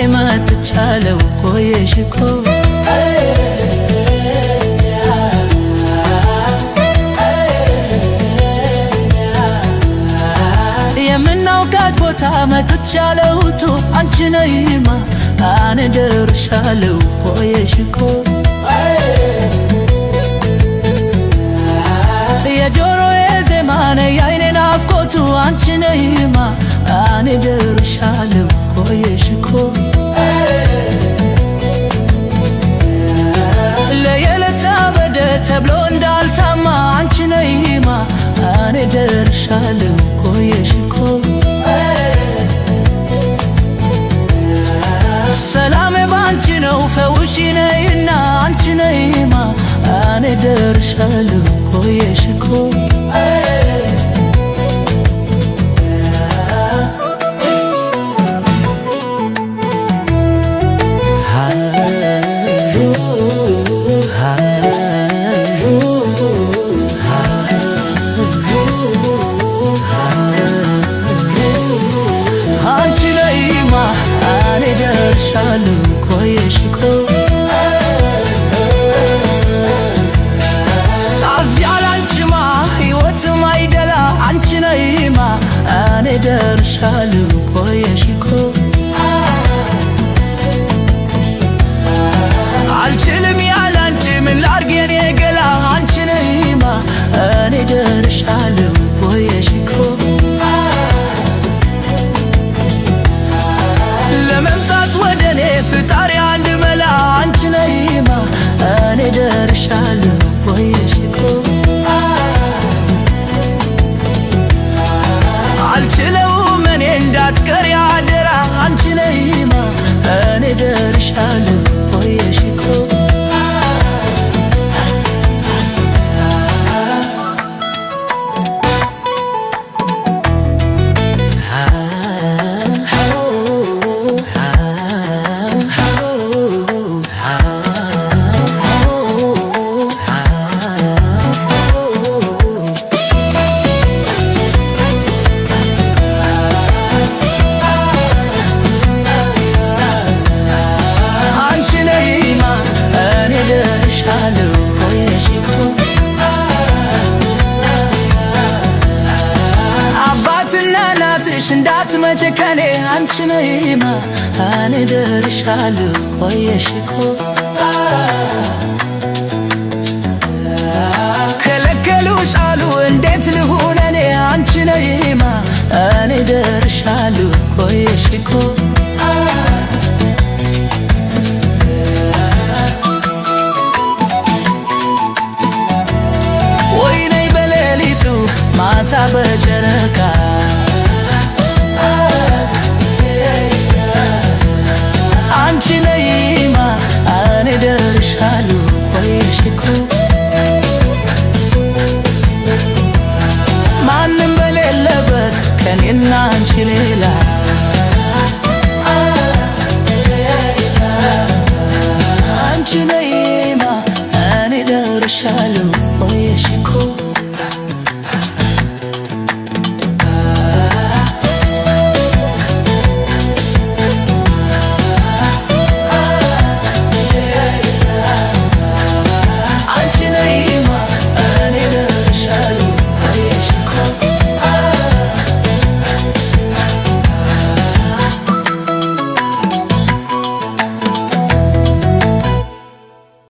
መጥቻለሁ ቆየሽኮ የምናውቃት ቦታ መጥቻለሁ አንቺ ነይማ አኔ ደርሻለሁ ቆየሽኮ የጆሮዬ ዜማ ነይ የዓይኔ ናፍቆቱ አንቺ ነይማ አኔ ደርሻለሁ ቆየሽኮ ለየለታ በደ ተብሎ እንዳልታማ አንቺ ነይማ አኔ ደርሻለሁ ቆየሽኮ ሰላሜ ባንቺ ነው ፈውሺ ነይና አንቺ ነይማ አኔ ደርሻለሁ ቆየሽኮ አንቺ ነይማ አኔ ደርሻለሁ ቆየሽኮ ሳዝያላንቺማ ሕይወትም አይደላ አንቺ ነይማ አኔ ደርሻለሁ ቆየሽኮ አልችልም ያላንቺ ምን ላርግ የኔ ገላ አንቺ ነይማ አኔ ደርሻለሁ ቆየሽኮ ለመምጣት ወደኔ ፍጣሪ አንድ መላ አንቺ ነይማ አኔ ደርሻለሁ ቆየሽኮ አልችለውም እኔ እንዳትቀሪ አደራ አንቺ ነይማ አኔ ደርሻለሁ ቆየሽኮ አባትና እናትሽ እንዳትመጪ ከኔ አንቺ ነይማ አኔ ደርሻለሁ ቆየሽኮ ከለከሉሽ አሉ እንዴት ልሁን እኔ አንቺ ነይማ አኔ ደርሻለሁ ቆየሽኮ